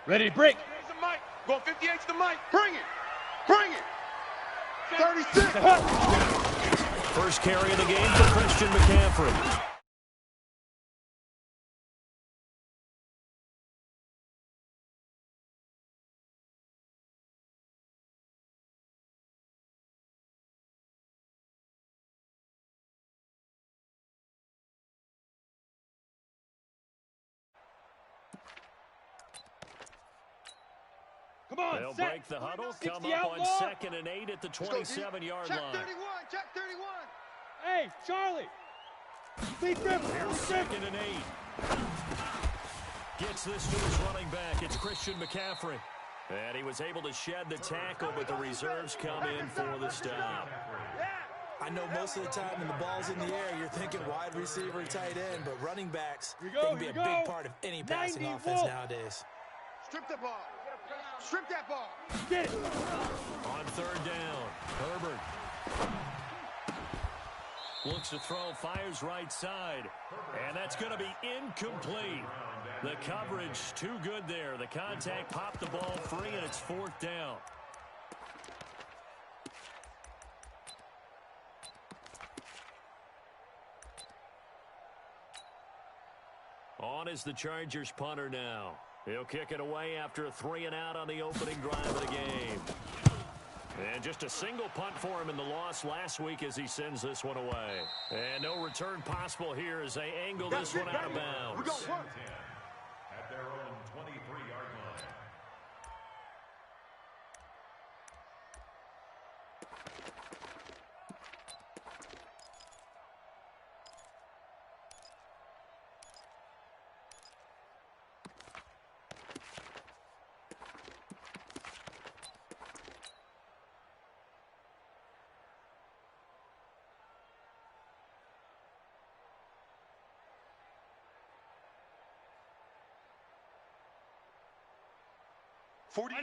Ready, break. Here's the mic. Go 58 to the mic. Bring it. Bring it. 36. First carry of the game for Christian McCaffrey. Come on, They'll set. break the huddle, 60 come up on outlaw. 2nd and 8 at the 27-yard line. Check 31. Check 31. Hey, Charlie. Lead grip. Here's 2nd and 8. Gets this to his running back. It's Christian McCaffrey. And he was able to shed the tackle, but the reserves come in for the stop. I know most of the time when the ball's in the air, you're thinking wide receiver, tight end, but running backs, they can be a big part of any passing offense nowadays. Strip the ball. Strip that ball. Get it. On 3rd down, Herbert looks to throw, fires right side, and that's going to be incomplete. The coverage too good there. The contact popped the ball free, and it's 4th down. On is the Chargers punter now. He'll kick it away after a 3-and-out on the opening drive of the game. And just a single punt for him in the loss last week as he sends this one away. And no return possible here as they angle this one out of bounds. We got one. At their own 23-yard line.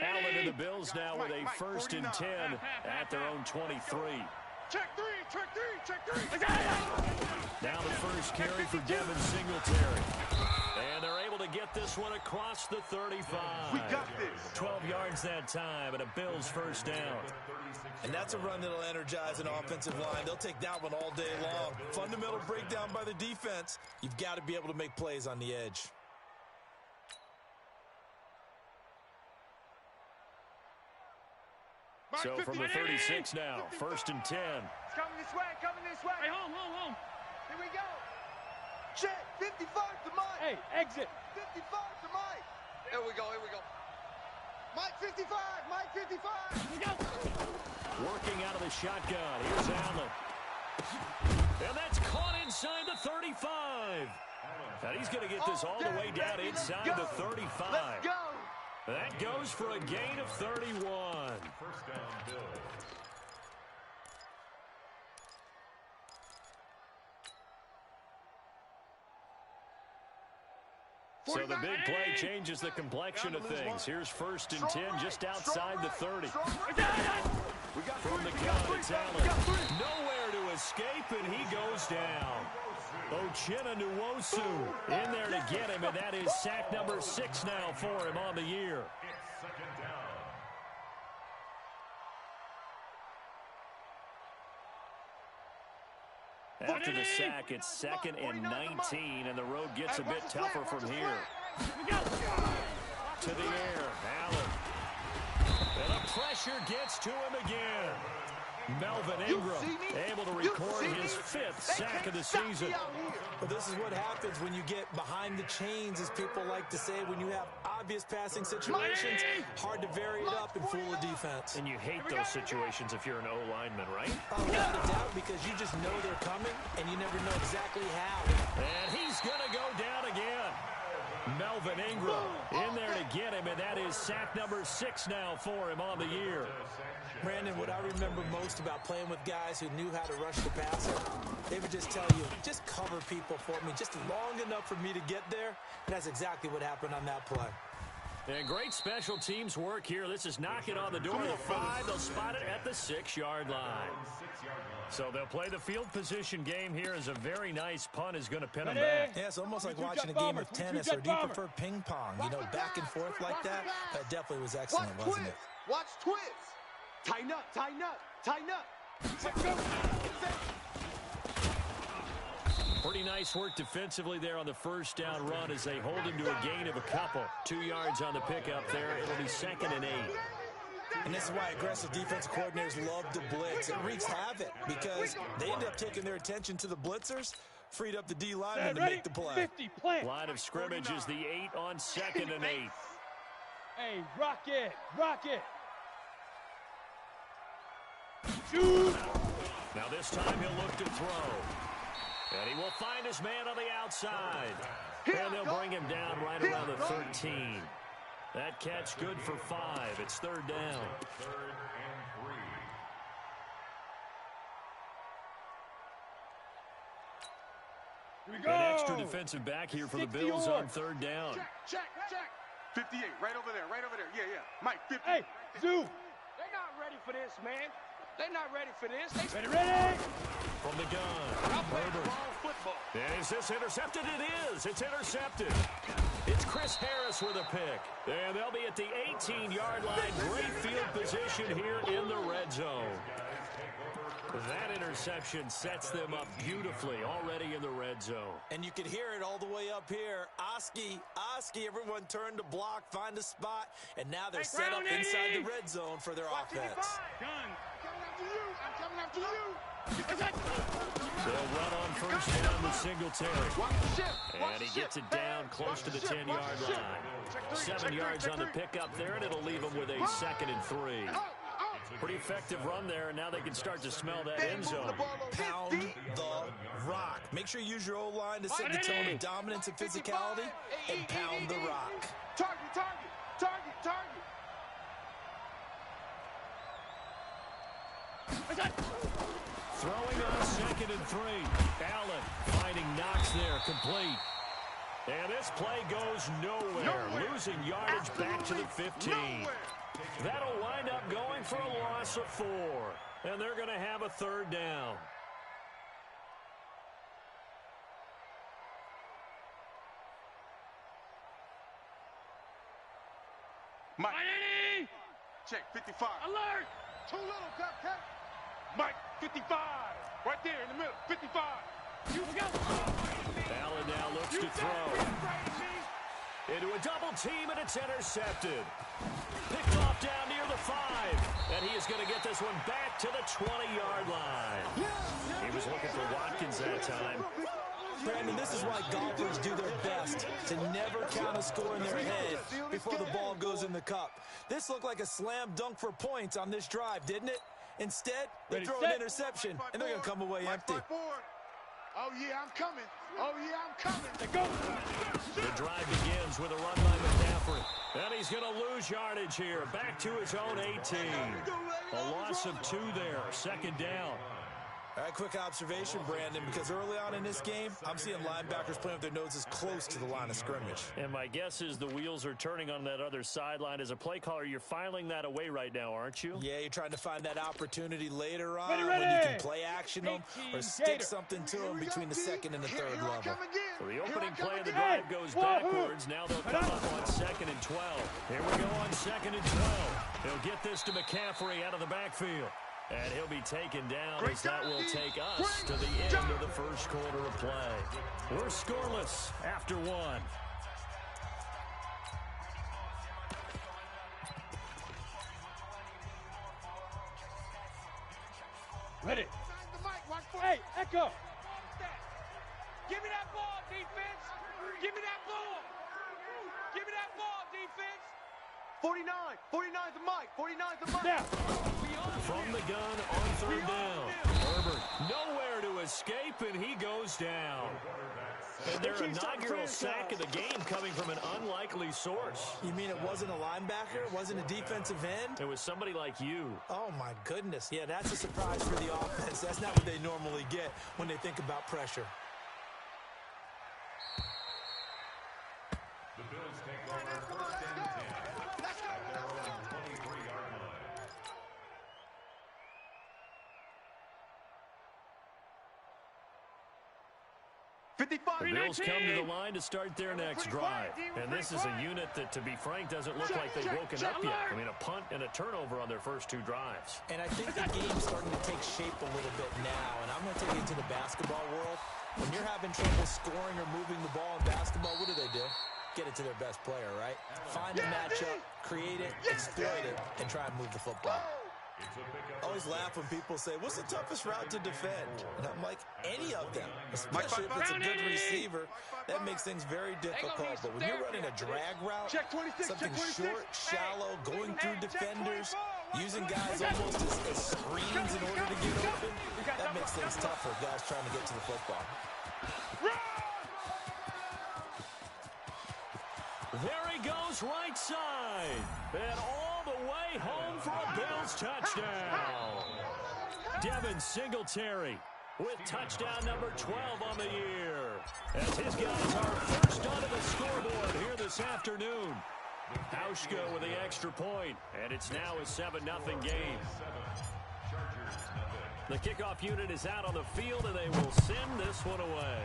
Allen and the Bills now with a 1st and 10 at their own 23. Check 3. Check 3. Check 3. Now the first carry for Devin Singletary. And they're able to get this one across the 35. We got this. 12 yards that time and a Bills 1st down. And that's a run that'll energize an offensive line. They'll take that one all day long. Fundamental breakdown by the defense. You've got to be able to make plays on the edge. So from the 36 now, 1st and 10. It's coming this way. Coming this way. Hey, home. Here we go. Check 55 to Mike. Hey, exit. 55 to Mike. Here we go. Mike 55. Mike 55. Here we go. Working out of the shotgun. Here's Allen. And that's caught inside the 35. And he's going to get this all the way down inside the 35. Let's go. That goes for a gain of 31. First down, Bills. So the big play changes the complexion of things. Here's 1st and 10 just outside the 30. From the count, it's Allen. Nowhere to escape, and he goes down. Uchenna Nwosu in there to get him, and that is sack number 6 now for him on the year. It's 2nd down. After the sack, it's 2nd and 19, and the road gets a bit tougher from here. To the air, Allen. And the pressure gets to him again. Melvin Ingram able to record his 5th sack of the season. Well, this is what happens when you get behind the chains, as people like to say, when you have obvious passing situations, hard to vary it up and fool the defense. And you hate those situations if you're an O-lineman, right? Without a doubt, because you just know they're coming, and you never know exactly how. And he's going to go down again. Melvin Ingram in there to get him, and that is sack number 6 now for him on the year. Brandon, what I remember most about playing with guys who knew how to rush the passer, they would just tell you, just cover people for me, just long enough for me to get there. And that's exactly what happened on that play. And great special teams work here. This is knocking on the door of the 5. They'll spot it at the 6-yard line. So they'll play the field position game here as a very nice punt is going to pin them back. Yeah, it's almost like watching a game of tennis, or do you prefer ping pong? You know, back and forth like that? That definitely was excellent, wasn't it? Watch twins. Tighten up, tighten up, tighten up. Pretty nice work defensively there on the first down run as they hold him to a gain of a couple. 2 yards on the pickup there. It'll be 2nd and 8. And this is why aggressive defensive coordinators love to blitz. It wreaks havoc because they end up taking their attention to the blitzers, freed up the D lineman to make the play. Line of scrimmage is the 8 on 2nd and 8. Hey, rock it, rock it. Shoot. Now this time he'll look to throw. And he will find his man on the outside. And they'll bring him down right around the 13. That catch good for 5. It's 3rd down. 3rd and 3. Here we go. An extra defensive back here for the Bills on 3rd down. Check. 58, right over there, Yeah. Mike, 50. Hey, Zoo. They're not ready for this, man. They're not ready for this. Ready. From the gun, Herbert. And is this intercepted? It is. It's intercepted. It's Chris Harris with a pick. And they'll be at the 18-yard line. Great field position here in the red zone. That interception sets them up beautifully already in the red zone. And you can hear it all the way up here. Oski, everyone turned to block, find a spot, and now they're set up inside the red zone for their offense. Gun. I'm coming after you. They'll run on first down with Singletary. And he gets it down close to the 10-yard line. 7 yards on the pickup there, and it'll leave them with a 2nd and 3. Pretty effective run there, and now they can start to smell that end zone. Pound the rock. Make sure you use your O-line to set the tone of dominance and physicality, and pound the rock. Target. Throwing on 2nd and 3. Allen finding Knox there, complete. And this play goes nowhere. Losing yardage back to the 15. That'll wind up going for a loss of 4. And they're going to have a 3rd down. Mike. Check, 55. Alert. Too little, cut. Mike, 55. Right there in the middle. 55. You go. Allen now looks to throw. Into a double team, and it's intercepted. Picked off down near the 5. And he is going to get this one back to the 20-yard line. He was looking for Watkins that time. Brandon, this is why golfers do their best to never count a score in their head before the ball goes in the cup. This looked like a slam dunk for points on this drive, didn't it? Instead, they throw an interception, and they're going to come away empty. Oh, yeah, I'm coming. Let's go. The drive begins with a run by McCaffrey. And he's going to lose yardage here. Back to his own 18. A loss of 2 there. 2nd down. All right, quick observation, Brandon, because early on in this game, I'm seeing linebackers playing with their noses close to the line of scrimmage. And my guess is the wheels are turning on that other sideline. As a play caller, you're filing that away right now, aren't you? Yeah, you're trying to find that opportunity later on Ready. when you can play action them or stick something to them between the 2nd and the 3rd level. So the opening play of the drive goes backwards. Now they'll come up on 2nd and 12. Here we go on 2nd and 12. He'll get this to McCaffrey out of the backfield. And he'll be taken down as that will take us to the end of the first quarter of play. We're scoreless after 1. Ready. Hey, Echo. Give me that ball, defense. Give me that ball. Give me that ball, defense. 49 to Mike. 49 to Mike. Now. From the gun on 3rd down. Herbert nowhere to escape, and he goes down. And their inaugural sack of the game coming from an unlikely source. You mean it wasn't a linebacker? It wasn't a defensive end? It was somebody like you. Oh, my goodness. Yeah, that's a surprise for the offense. That's not what they normally get when they think about pressure. The Bills take over 1st and 10. 55. The Bills come to the line to start their next drive. And this is a unit that, to be frank, doesn't look like they've woken up yet. I mean, a punt and a turnover on their first 2 drives. And I think the game's starting to take shape a little bit now. And I'm going to take it to the basketball world. When you're having trouble scoring or moving the ball in basketball, what do? Get it to their best player, right? Find a matchup, create it, exploit it, and try and move the football. I always laugh when people say, what's the toughest route to defend? And I'm like, any of them, especially if it's a good receiver. That makes things very difficult. But when you're running a drag route, something short, shallow, going through defenders, using guys almost as screens in order to get open, that makes things tough for guys trying to get to the football. There he goes right side. And all the way home for a Bills touchdown. Devin Singletary with touchdown number 12 on the year. As his guys are first onto the scoreboard here this afternoon. Hauschka with the extra point. And it's now a 7-0 game. The kickoff unit is out on the field, and they will send this one away.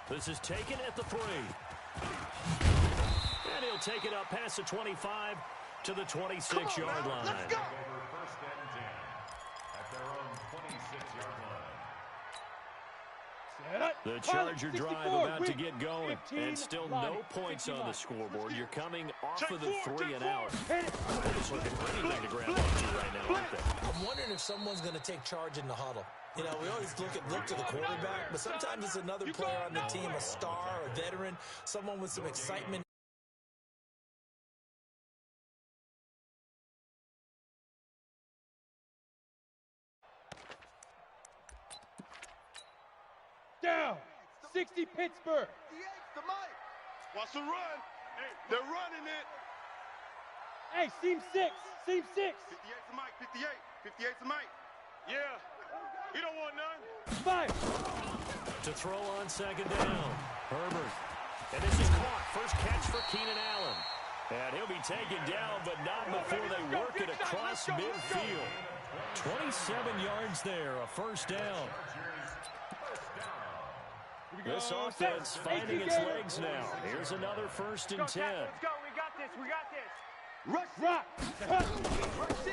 This is taken at the 3. And he'll take it up past the 25 to the 26-yard line. First and 10 at their own 26-yard line. The Charger drive about to get going, and still no points on the scoreboard. You're coming off of the 3 and out. They're just looking for anything to grab onto right now, aren't they? I'm wondering if someone's going to take charge in the huddle. You know, we always look to the quarterback, but sometimes it's another player on the team, a star, a veteran, someone with some excitement. Down. 60 Pittsburgh. Watch the run. They're running it. Hey, seam 6. Seam 6. 58's the mic. 58. 58's the mic. Yeah. He don't want none. 5. To throw on second down. Herbert. And this is caught. First catch for Keenan Allen. And he'll be taken down, but not before they work it across midfield. 27 yards there, a first down. This offense finding its legs now. Here's another first and 10. Let's go. We got this. We got this. Rock.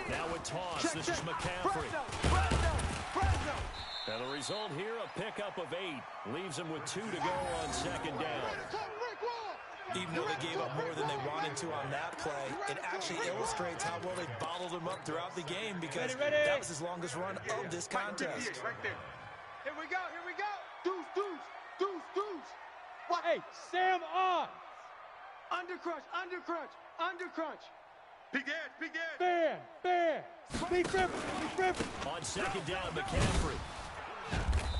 Now with toss, this is McCaffrey. And the result here, a pickup of 8. Leaves them with 2 to go on second down. Even though they gave up more than they wanted to on that play, it actually illustrates how well they bottled them up throughout the game, because that was his longest run of this contest. Right there. Here we go. Deuce. What? Hey, Sam on. Undercrunch. Peek the edge. Fan. Big Griffin. On second down, McCaffrey.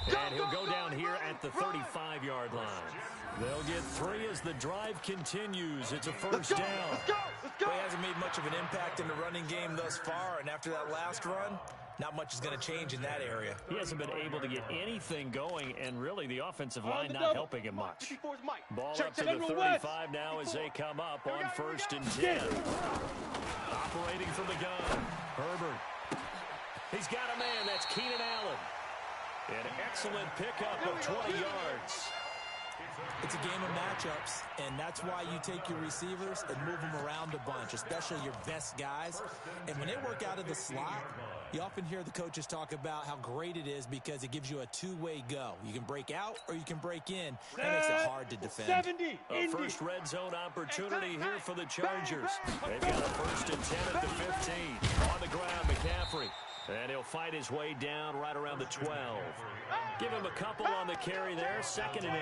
And he'll go down here at the 35-yard line. They'll get 3 as the drive continues. It's a first down. Let's go. Well, he hasn't made much of an impact in the running game thus far, and after that last run, not much is going to change in that area. He hasn't been able to get anything going, and really the offensive line not helping him much. Ball up to the 35 now as they come up on first and 10. Operating from the gun, Herbert. He's got a man, that's Keenan Allen. An excellent pickup of 20 yards. It's a game of matchups, and that's why you take your receivers and move them around a bunch, especially your best guys. And when they work out of the slot, you often hear the coaches talk about how great it is because it gives you a two-way go. You can break out or you can break in. That makes it hard to defend. 70. A first red zone opportunity here for the Chargers. They've got a first and 10 at the 15. On the ground, McCaffrey. And he'll fight his way down right around the 12. Give him a couple on the carry there, second and 8.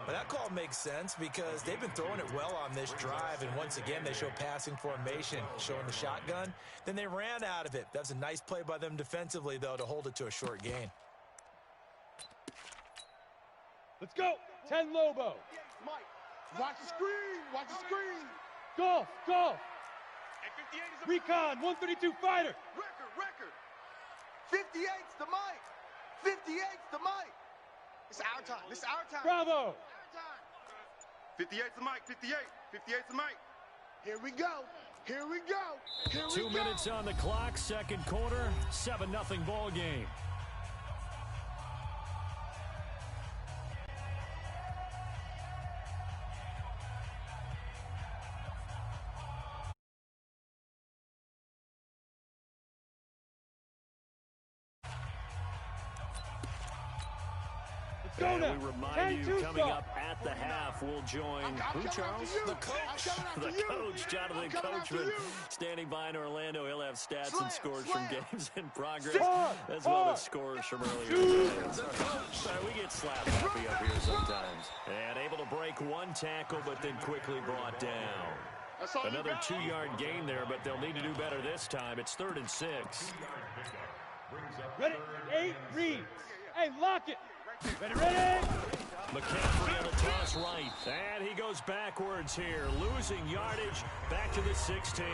Well, that call makes sense because they've been throwing it well on this drive, and once again they show passing formation, showing the shotgun. Then they ran out of it. That was a nice play by them defensively, though, to hold it to a short gain. Let's go. 10 Lobo. Watch the screen. Golf. Recon, 132 fighter. Record. 58's the mic. It's our time. Bravo. 58's the mic. 58's the mic. Here we go. 2 minutes on the clock, second quarter, 7-0 ball game. And we remind you, coming up at the half, we'll join who, Charles? The coach. The coach, Jonathan Coachman, standing by in Orlando. He'll have stats and scores from games in progress, as well as scores from earlier games. We get slap happy up here sometimes. And able to break one tackle, but then quickly brought down. Another 2-yard gain there, but they'll need to do better this time. It's 3rd and 6. Ready? 8, read. Hey, lock it. Ready? McCaffrey on the toss right. And he goes backwards here, losing yardage back to the 16.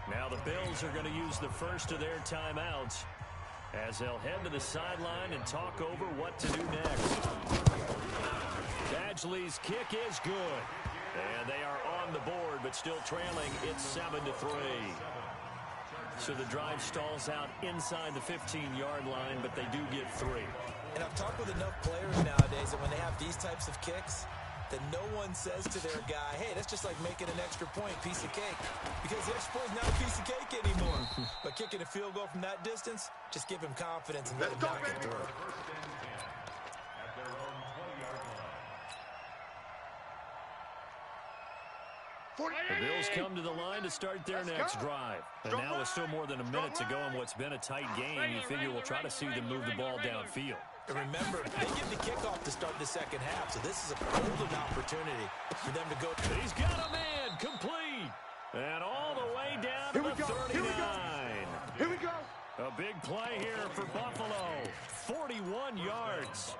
Now the Bills are going to use the first of their timeouts as they'll head to the sideline and talk over what to do next. Badgley's kick is good. And they are on the board, but still trailing. It's 7-3. So the drive stalls out inside the 15-yard line, but they do get 3. And I've talked with enough players nowadays that when they have these types of kicks, that no one says to their guy, hey, that's just like making an extra point, piece of cake. Because the extra point is not a piece of cake anymore. But kicking a field goal from that distance, just give him confidence and let him knock it through. The Bills come to the line to start their next drive. And now with still more than a minute to go in what's been a tight game, you figure we'll try to see them move the ball downfield. And remember, they give the kickoff to start the second half, so this is a golden opportunity for them to go. He's got a man complete. And all the way down to the 39. Here we go. A big play here for Buffalo. 41 yards.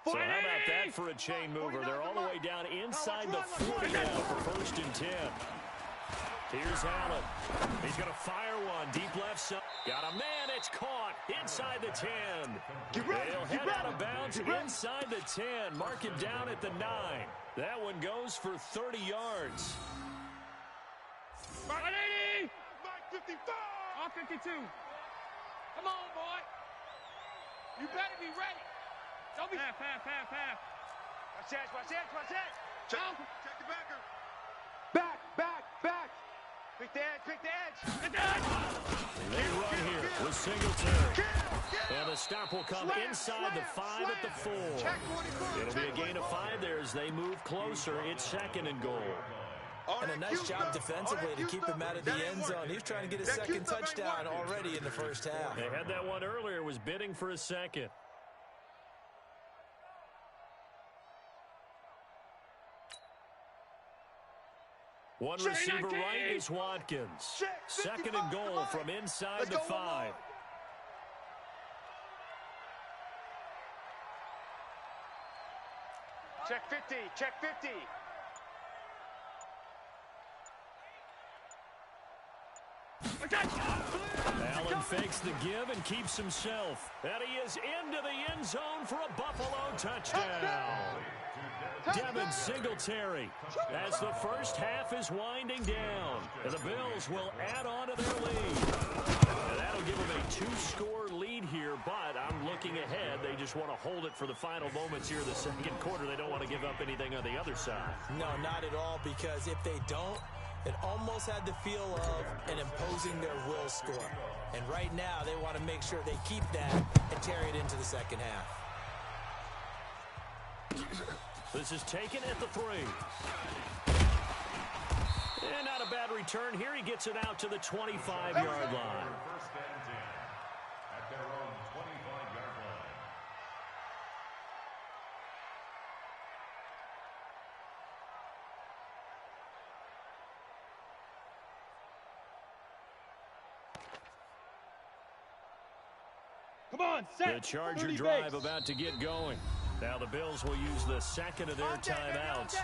So how about that for a chain mover? They're all the way down inside the 40 now for 1st and 10. Here's Allen. He's going to fire one. Deep left side. Got a man. It's caught inside the 10. They'll head out of bounds inside the 10. Mark it down at the 9. That one goes for 30 yards. Mike 80. Mike 55. I'm 52. Come on, boy. You better be ready. Don't be half. Watch that. Check the backer. Back. Pick the edge. They run here with Singletary. And the stop will come inside the 5 at the 4. It'll be a gain of 5 there as they move closer. It's 2nd and goal. And a nice job defensively to keep him out of the end zone. He was trying to get his second touchdown already in the first half. They had that one earlier, was bidding for a second. One receiver right is Watkins. 2nd and goal from inside the 5. Check 50. Allen fakes the give and keeps himself. And he is into the end zone for a Buffalo touchdown. Devin Singletary as the first half is winding down. And the Bills will add on to their lead. And that'll give them a 2-score lead here, but I'm looking ahead. They just want to hold it for the final moments here of the second quarter. They don't want to give up anything on the other side. No, not at all, because if they don't, it almost had the feel of an imposing their will score. And right now, they want to make sure they keep that and carry it into the second half. This is taken at the 3. And not a bad return here. He gets it out to the 25-yard line. First and 10 at their own 25-yard line. Come on, set. The Charger drive about to get going. Now the Bills will use the second of their timeouts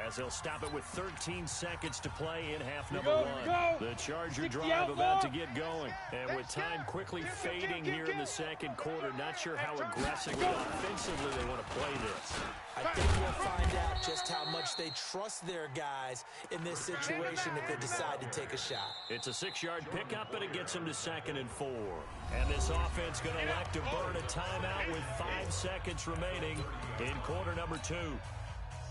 as they'll stop it with 13 seconds to play in half number 1. The Charger drive about to get going. And with time quickly fading here in the second quarter, not sure how aggressively offensively they want to play this. I think we'll find out just how much they trust their guys in this situation if they decide to take a shot. It's a 6-yard pickup, and it gets them to 2nd and 4. And this offense going to elect to burn a timeout with 5 seconds remaining in quarter number 2.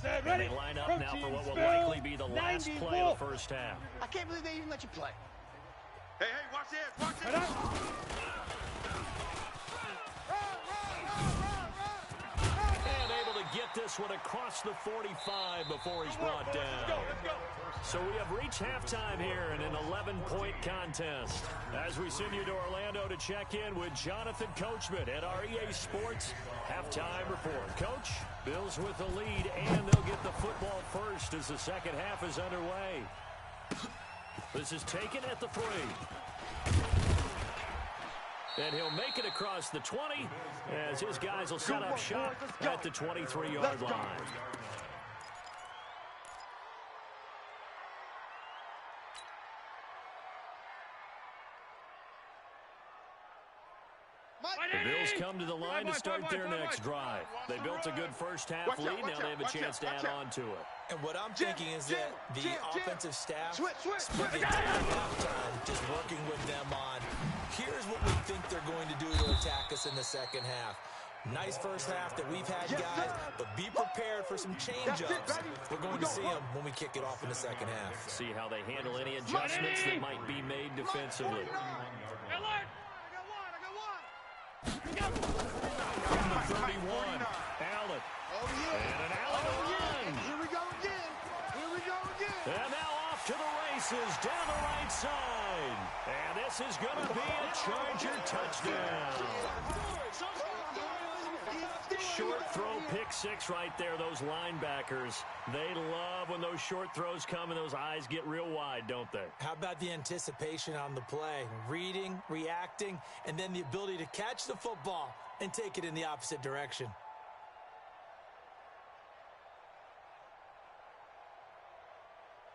And they line up now for what will likely be the last play of the first half. I can't believe they even let you play. Hey, watch this. this one across the 45 before he's brought down. So we have reached halftime here in an 11-point contest. As we send you to Orlando to check in with Jonathan Coachman at our EA Sports halftime report. Coach, Bills with the lead, and they'll get the football first as the second half is underway. This is taken at the 3. And he'll make it across the 20 as his guys will set up shop at the 23-yard line. The Bills come to the line to start their next drive. They built a good first-half lead. Now they have a chance to add on to it. And what I'm thinking is that the offensive staff spent the entire halftime just working with them on, here's what we think they're going to do to attack us in the second half. Nice first half that we've had, guys, but be prepared for some change-ups. We're going to see them when we kick it off in the second half. See how they handle any adjustments that might be made defensively. From the 31, Allen. And an Allen run. Here we go again. Here we go again. And now off to the races down the right side. And this is going to be a Charger touchdown. Short throw, pick 6 right there. Those linebackers, they love when those short throws come and those eyes get real wide, don't they? How about the anticipation on the play? Reading, reacting, and then the ability to catch the football and take it in the opposite direction.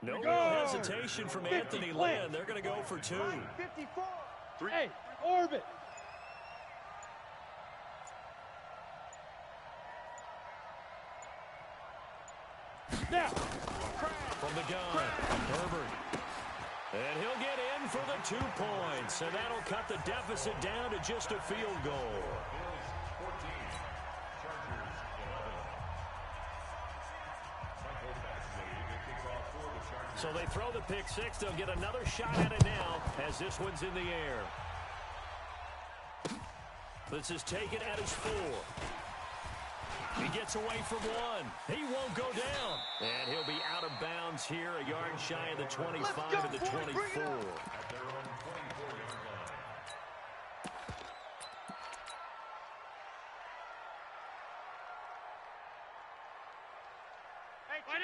No real hesitation from Anthony Lynn. They're going to go for 2. 54. 3. Hey, orbit. Now. From the gun, Herbert. And he'll get in for the 2 points. And that'll cut the deficit down to just a field goal. So they throw the pick 6. They'll get another shot at it now as this one's in the air. This is taken at his 4. He gets away from 1. He won't go down. And he'll be out of bounds here, a yard shy of the 25 to the 24.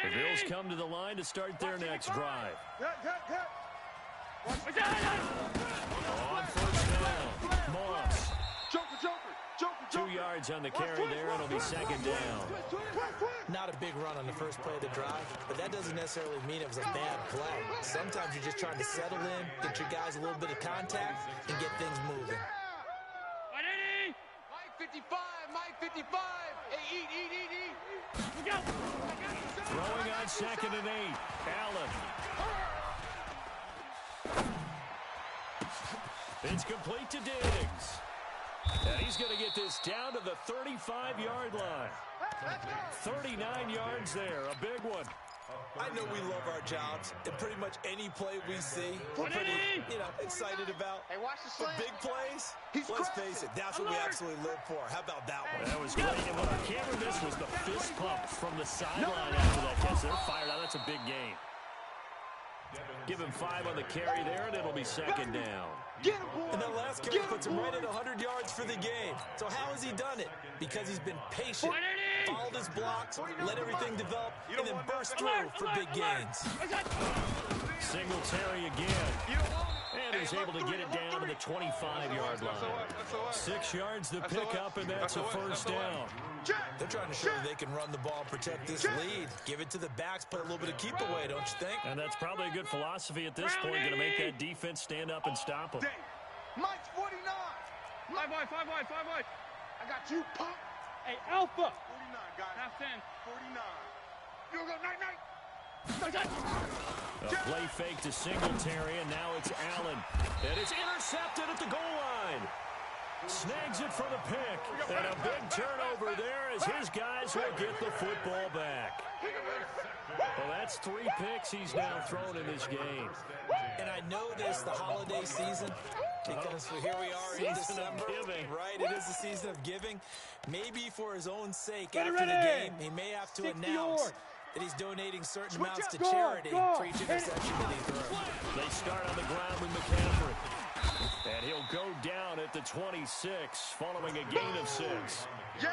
The Bills come to the line to start their next drive. On first down, Moss. 2 yards on the carry there, and it'll be second down. Not a big run on the first play of the drive, but that doesn't necessarily mean it was a bad play. Sometimes you're just trying to settle in, get your guys a little bit of contact, and get things moving. Mike 55, Mike 55. Hey, eat. Throwing on 2nd and 8, Allen. It's complete to Diggs. And he's going to get this down to the 35-yard line. 39 yards there, a big one. I know we love our jobs, and pretty much any play we see, we're pretty, excited about. Hey, watch the But slam. big plays, let's face it, that's what we absolutely live for. How about that one? That was great. And what our camera missed was the fist pump from the sideline after that catch. They're fired out. That's a big game. Give him 5 on the carry there, and it'll be second down. And that last carry puts him right at 100 yards for the game. So how has he done it? Because he's been patient, followed his blocks, let everything develop, and then burst through for big gains. Singletary again. And he's able to get it down to the 25-yard line. 6 yards to pick up, and that's a first down. They're trying to show they can run the ball and protect this lead. Give it to the backs, play a little bit of keep away, don't you think? And that's probably a good philosophy at this point, going to make that defense stand up and stop them. Mike's 49. 5 wide. I got you, punk. Hey, Alpha. 49, guys. Half 10. 49. You go night. A play fake to Singletary, and now it's Allen. And it's intercepted at the goal line. Snags it for the pick. And a big turnover there as his guys will get the football back. Well, that's 3 picks he's now thrown in this game. And I know this, the holiday season, Because here we are in December, right? It is the season of giving. Maybe for his own sake, after the game, he may have to announce that he's donating certain amounts to charity for each interception that he throws. They start on the ground with McCaffrey. And he'll go down at the 26, following a gain of 6. Yeah,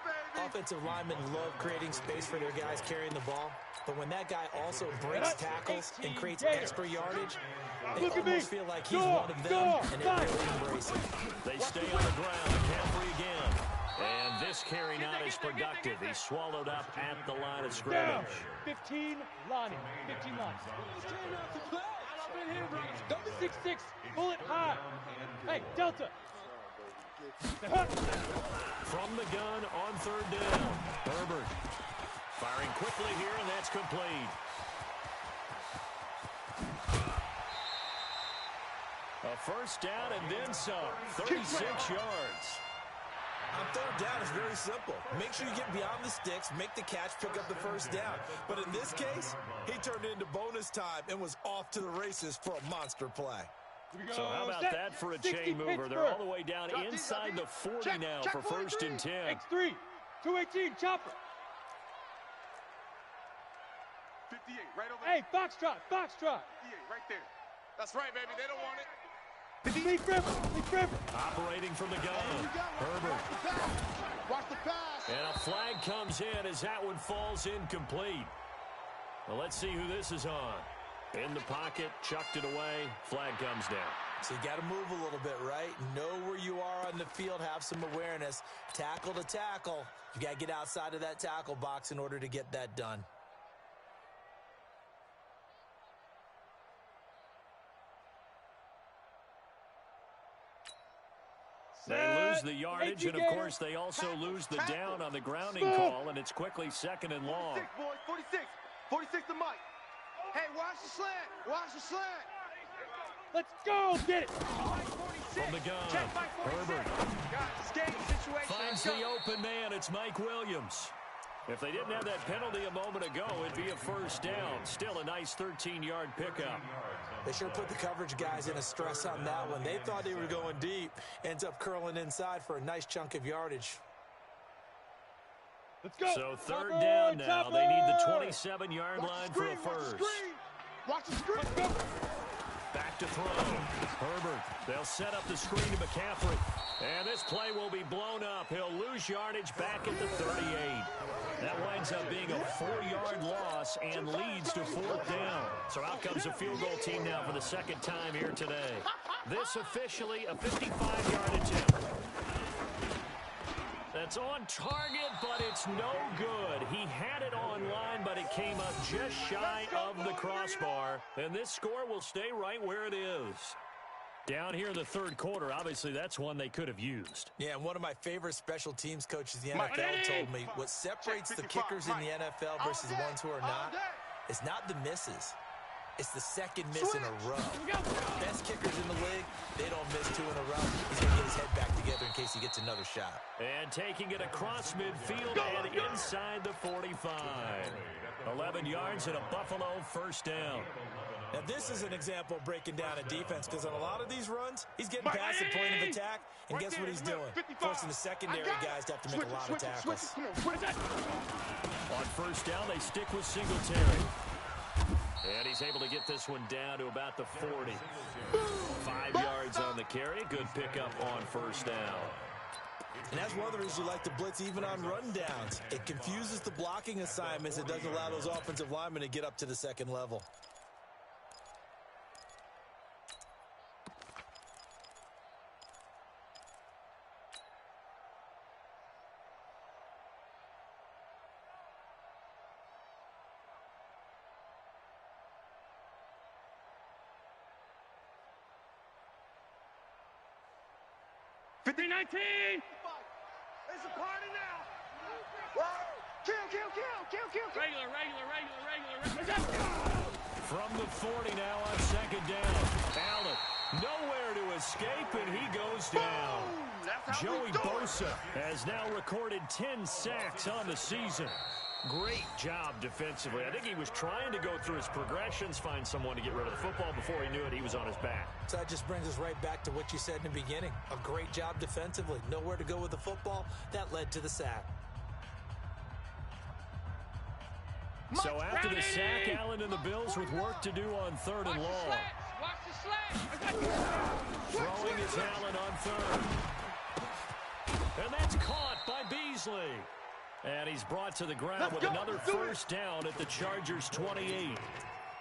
baby! Offensive linemen love creating space for their guys carrying the ball. But when that guy also breaks tackles and creates extra yardage, they almost feel like he's one of them, and they really embrace it. They stay on the ground. McCaffrey again. And this carry not as productive. He's swallowed up at the line of scrimmage. 15 Lonnie. 15 Lonnie. Double 6-6. Pull it high. Hey, Delta. From the gun on third down. Herbert firing quickly here, and that's complete. A first down and then some. 36 yards. On third down, it's very simple. Make sure you get beyond the sticks, make the catch, pick up the first down. But in this case, he turned it into bonus time and was off to the races for a monster play. So how about that for a chain mover? They're all the way down inside the 40 now for first and 10. X3, 218, chopper. 58, right over Hey, Foxtrot, Foxtrot. 58, right there. That's right, baby. They don't want it. Big River. Operating from the gun. Herbert. Watch the pass. And a flag comes in as that one falls incomplete. Well, let's see who this is on. In the pocket, chucked it away. Flag comes down. So you got to move a little bit, right? Know where you are on the field, have some awareness. Tackle to tackle. You got to get outside of that tackle box in order to get that done. They lose the yardage, and of course they also lose the down on the grounding call, and it's quickly second and long. 46, boys, 46. 46 to Mike. Hey, watch the slant. Watch the slant. Let's go. Get it. From the gun, Herbert finds the open man. It's Mike Williams. If they didn't have that penalty a moment ago, it'd be a first down. Still a nice 13-yard pickup. They sure put the coverage guys in a stress on that one. They thought they were going deep. Ends up curling inside for a nice chunk of yardage. Let's go. So third down now. They need the 27-yard line for a first. Watch the screen. Back to throw. Herbert. They'll set up the screen to McCaffrey. And this play will be blown up. He'll lose yardage back at the 38. That winds up being a 4-yard loss and leads to fourth down. So out comes a field goal team now for the second time here today. This officially a 55-yard attempt. That's on target, but it's no good. He had it online, but it came up just shy of the crossbar. And this score will stay right where it is. Down here in the third quarter, obviously that's one they could have used. Yeah, and one of my favorite special teams coaches in the NFL told me what separates the kickers in the NFL versus the ones who are not is not the misses. It's the second miss in a row. Best kickers in the league, they don't miss 2 in a row. He's going to get his head back together in case he gets another shot. And taking it across midfield and inside the 45. 11 yards and a Buffalo first down. Now, this is an example of breaking down a defense because on a lot of these runs, he's getting past the point of attack, and guess what he's doing? Forcing the secondary guys to have to make a lot of tackles. On first down, they stick with Singletary. And he's able to get this one down to about the 40. 5 yards on the carry. Good pickup on first down. And that's one of the reasons you like to blitz even on rundowns. It confuses the blocking assignments. It doesn't allow those offensive linemen to get up to the second level. $50-19. It's a party now. Kill. Regular. From the 40 now on second down. Allen, nowhere to escape, and he goes down. Joey Bosa has now recorded 10 sacks on the season. Great job defensively. I think he was trying to go through his progressions, find someone to get rid of the football. Before he knew it, he was on his back. So that just brings us right back to what you said in the beginning. A great job defensively. Nowhere to go with the football. That led to the sack. So after the sack, Allen and the Bills with work to do on 3rd and long. Watch the slash. Throwing is Allen on 3rd. And that's caught by Beasley. And he's brought to the ground with another first down at the Chargers' 28.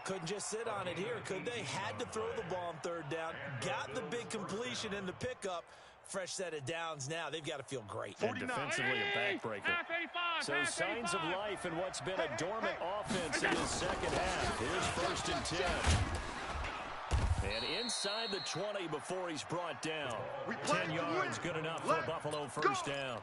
Couldn't just sit on it here, could they? Had to throw the ball on 3rd down. Got the big completion in the pickup. Fresh set of downs now. They've got to feel great. And defensively a backbreaker. So signs of life in what's been a dormant offense in the second half. Here's 1st and 10. And inside the 20 before he's brought down. 10 yards, good enough for a Buffalo first down.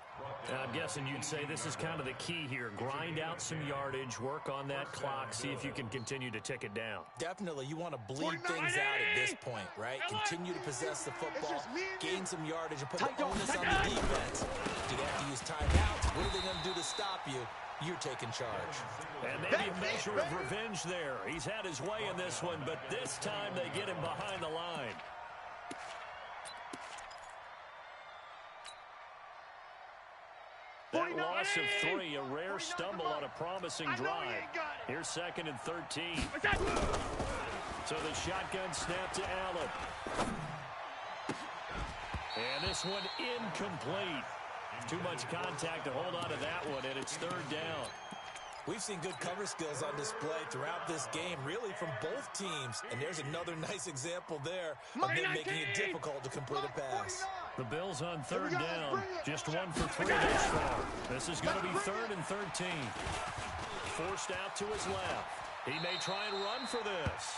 Now, I'm guessing you'd say this is kind of the key here. Grind out some yardage, work on that clock, see if you can continue to tick it down. Definitely. You want to bleed things out at this point, right? Continue to possess the football, gain some yardage, and put the onus on the defense. Do they have to use timeouts? What are they going to do to stop you? You're taking charge. And maybe a measure of revenge there. He's had his way in this one, but this time they get him behind the line. That loss of 3, a rare stumble on a promising drive. Here's 2nd and 13. So the shotgun snap to Allen. And this one incomplete. Too much contact to hold on to that one, and it's 3rd down. We've seen good cover skills on display throughout this game, really from both teams. And there's another nice example there of them making it difficult to complete a pass. The Bills on 3rd down. Just 1 for 3 thus far. This is going to be 3rd and 13. Forced out to his left. He may try and run for this.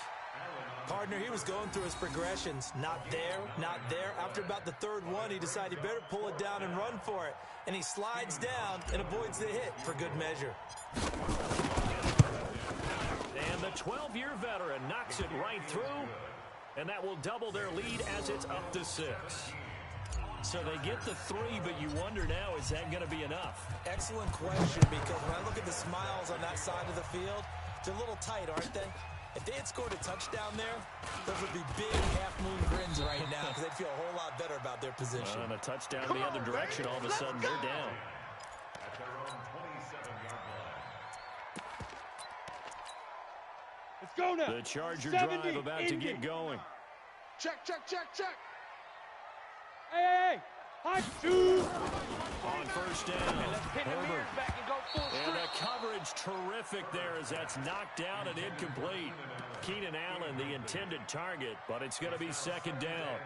Partner, he was going through his progressions. Not there, not there. After about the 3rd one, he decided he better pull it down and run for it. And he slides down and avoids the hit for good measure. And the 12-year veteran knocks it right through. And that will double their lead as it's up to 6. So they get the 3, but you wonder now, is that going to be enough? Excellent question, because when I look at the smiles on that side of the field, they're a little tight, aren't they? If they had scored a touchdown there, those would be big half-moon grins right now because they'd feel a whole lot better about their position. And a touchdown the other direction, all of a sudden they're down. At their own 27-yard line. Let's go now. The Charger drive about to get going. Check, check, check, check. Hey, hot shoot. On 1st down, Herbert. And the coverage terrific there as that's knocked down and incomplete. Keenan Allen, the intended target, but it's going to be 2nd down.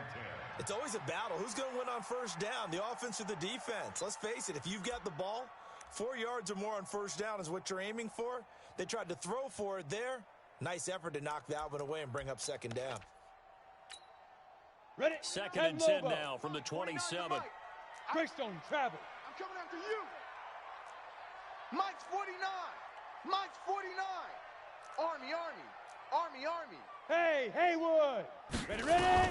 It's always a battle. Who's going to win on 1st down, the offense or the defense? Let's face it, if you've got the ball, 4 yards or more on 1st down is what you're aiming for. They tried to throw for it there. Nice effort to knock that one away and bring up 2nd down. Ready? 2nd and 10 now from the 27. Greystone travel. I'm coming after you. Mike's 49. Mike's 49. Army, Army. Army, Army. Hey, Haywood. Ready?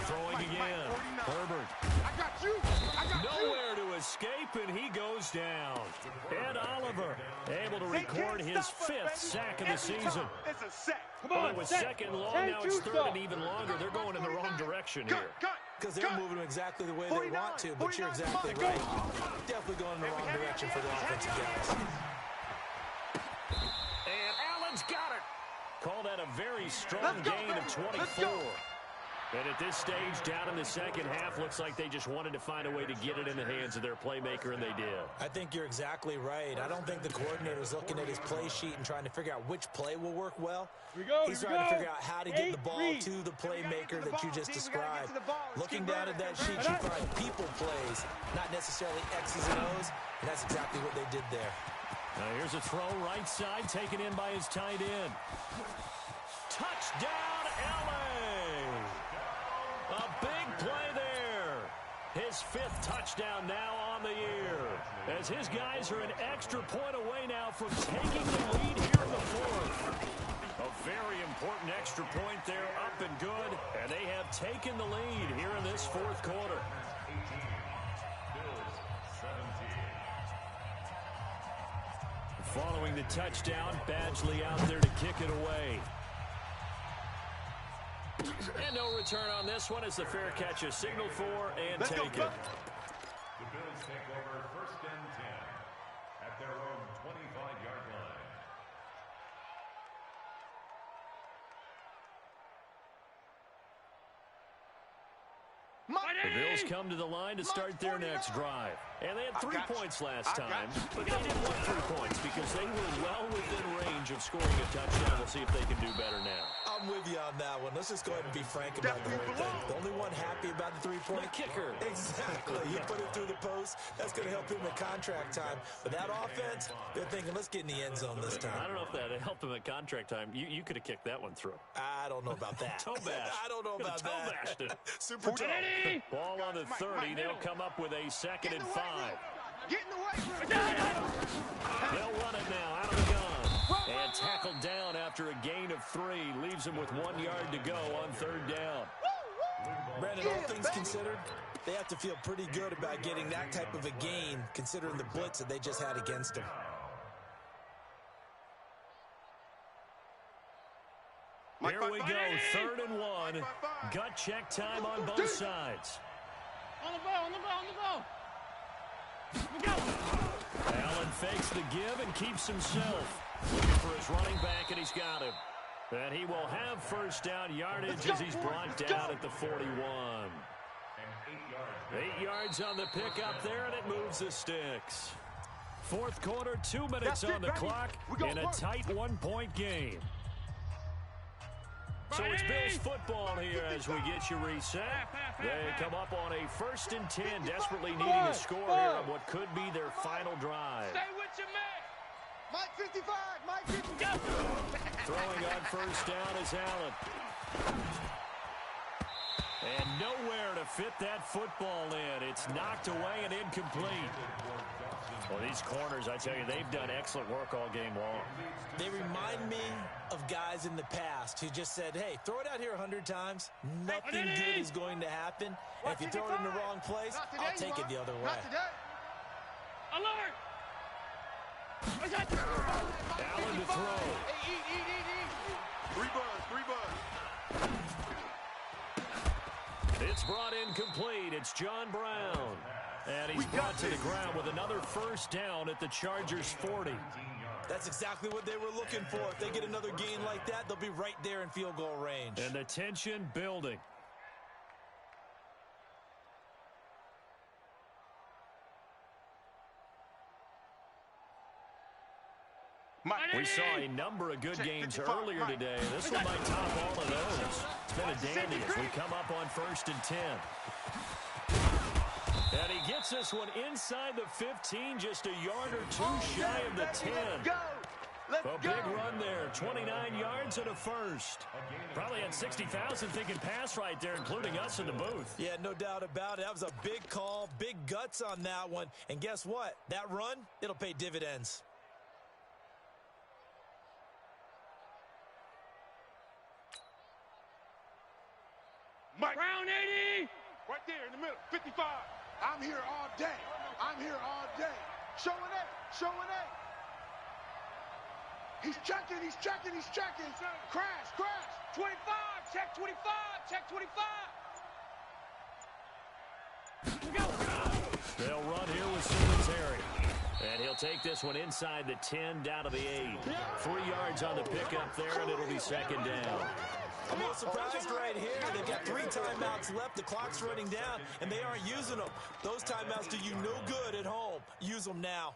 Throwing again. Herbert. I got you. I got Nowhere to escape, and he goes down. Ed Oliver able to record his 5th sack of the season. It's a sack. Come on, Well, it was 2nd long, now it's 3rd and even longer. They're going in the wrong direction here. Because they're moving them exactly the way they want to, but you're exactly right. Definitely going in the wrong direction for the offensive guys. And Allen's got it. Call that a very strong gain of 24. And at this stage, down in the second half, looks like they just wanted to find a way to get it in the hands of their playmaker, and they did. I think you're exactly right. I don't think the coordinator's looking at his play sheet and trying to figure out which play will work well. He's trying to figure out how to get the ball to the playmaker that you just described. Looking down at that sheet, you find people plays, not necessarily X's and O's, and that's exactly what they did there. Now here's a throw right side, taken in by his tight end. Touchdown, LA! A big play there. His 5th touchdown now on the year. As his guys are an extra point away now from taking the lead here in the 4th. A very important extra point there, up and good. And they have taken the lead here in this 4th quarter. 18, Bills 17. Following the touchdown, Badgley out there to kick it away. And no return on this one as the fair catch is signaled for and taken. The Bills take over 1st and 10 at their own 25-yard line. The Bills come to the line to start their next drive. And they had 3 points last time, but they didn't want 3 points because they were well within range of scoring a touchdown. We'll see if they can do better now. I'm with you on that one. Let's just go ahead and be frank about the whole thing. The only one happy about the three-point kicker. Exactly. You put it through the post. That's going to help him in contract time. But that offense, they're thinking, let's get in the end zone this time. I don't know if that helped him at contract time. You could have kicked that one through. I don't know about that. Toe bash. I don't know about that. Toe bashed it. Super toe. Ball on the 30. They'll come up with a 2nd and 5. Get in the way. They'll run it now out of the gun. And tackled down after a gain of 3. Leaves him with 1 yard to go on 3rd down. Brandon, all things considered, they have to feel pretty good about getting that type of a gain considering the blitz that they just had against them. Here we go, 3rd and 1. Gut check time on both sides. On the ball, on the ball, on the ball. Allen fakes the give and keeps himself. Looking for his running back, and he's got him. And he will have 1st down yardage as he's brought down at the 41. 8 yards on the pickup there, and it moves the sticks. 4th quarter, 2 minutes on the clock in a tight 1-point game. So it's Bills football here as we get you reset. They come up on a 1st and 10, desperately needing a score here on what could be their final drive. Stay with your man. Mike 55, Mike 55. Throwing on 1st down is Allen. And nowhere to fit that football in. It's knocked away and incomplete. Well, these corners, I tell you, they've done excellent work all game long. They remind me of guys in the past who just said, hey, throw it out here 100 times. Nothing good is going to happen. And if you throw it in the wrong place, I'll take it the other way. Alert! Allen to throw. Eat. 3 buds. It's brought in complete. It's John Brown. And he's brought to the ground with another 1st down at the Chargers' 40. That's exactly what they were looking for. If they get another gain like that, they'll be right there in field goal range. And the tension building. We saw a number of good games earlier today. This one might top all of those. It's been a dandy as we come up on 1st and 10. And he gets this one inside the 15, just a yard or 2 shy of the 10. A big run there, 29 yards and a 1st. Probably had 60,000 thinking pass right there, including us in the booth. Yeah, no doubt about it. That was a big call, big guts on that one. And guess what? That run, it'll pay dividends. Mike. Brown 80. Right there in the middle. 55. I'm here all day. I'm here all day. Showing it. Showing it. He's checking. He's checking. He's checking. Crash. Crash. 25. Check 25. Check 25. They'll run here with Singletary. And he'll take this one inside the 10 down to the 8. 3 yards on the pickup there, and it'll be 2nd down. I'm a little surprised right here. They've got 3 timeouts left. The clock's running down, and they aren't using them. Those timeouts do you no good at home. Use them now.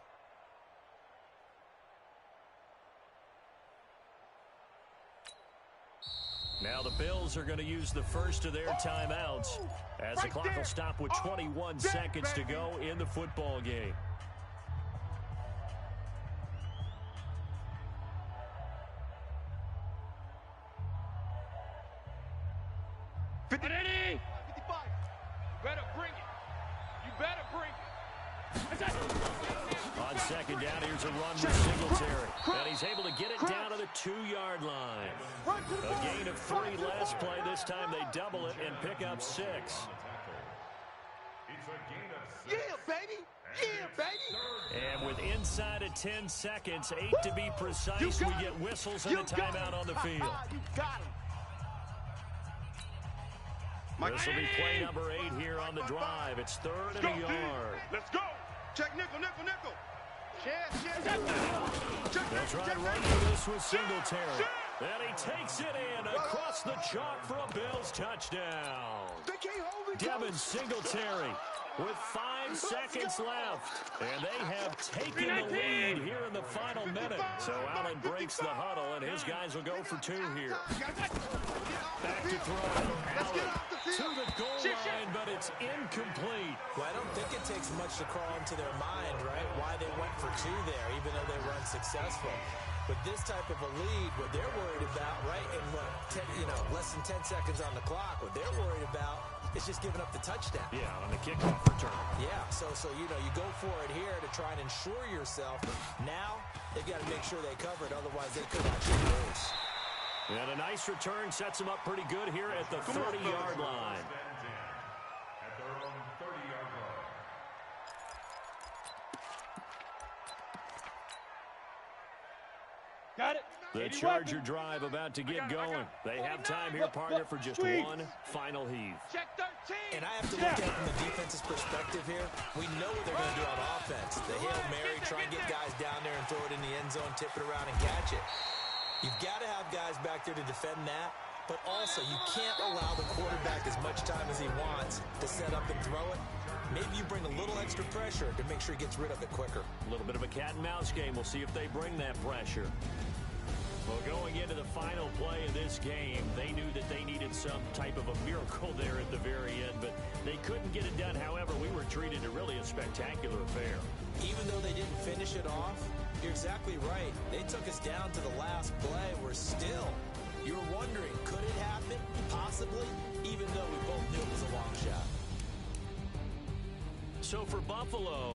Now the Bills are going to use the first of their timeouts as the clock will stop with 21 seconds to go in the football game. Ready? 55. You better bring it. You better bring it. On 2nd down, here's a run with Singletary. And he's able to get it down to the 2-yard line. A gain of 3 last play. This time they double it and pick up 6. It's a gain of 6. Yeah, baby. Yeah, baby. And with inside of 10 seconds, 8 to be precise, we get whistles and a timeout on the field. You got him. This will be play number 8 here on the drive. It's 3rd and a yard. Let's go. Check nickel, nickel, nickel. They'll try to run for this with Singletary. And he takes it in across the chalk for a Bills touchdown. They can't hold it. Devin Singletary with 5 seconds left. And they have taken the lead here in the final minute. So Allen breaks the huddle, and his guys will go for 2 here. Back to throw. Allen to the goal line, but it's incomplete. Well, I don't think it takes much to crawl into their mind, right, why they went for 2 there, even though they were unsuccessful. But this type of a lead, what they're worried about, right, and less than 10 seconds on the clock, what they're worried about is just giving up the touchdown. Yeah, on the kickoff return. Yeah, so you go for it here to try and ensure yourself. Now, they've got to make sure they cover it, otherwise they could actually lose. And a nice return sets them up pretty good here at the 30-yard line. At their own 30-yard line. Got it. The Charger drive about to get going. They have time here, partner, for just one final heave. Check 13. And I have to look at it from the defense's perspective here. We know what they're going to do on offense. The Hail Mary, try and get guys down there and throw it in the end zone, tip it around and catch it. You've got to have guys back there to defend that, but also you can't allow the quarterback as much time as he wants to set up and throw it. Maybe you bring a little extra pressure to make sure he gets rid of it quicker. A little bit of a cat and mouse game. We'll see if they bring that pressure. Well, going into the final play of this game, they knew that they needed some type of a miracle there at the very end, but they couldn't get it done. However, we were treated to really a spectacular affair. Even though they didn't finish it off, you're exactly right. They took us down to the last play. We're still, you're wondering, could it happen? Possibly, even though we both knew it was a long shot. So for Buffalo,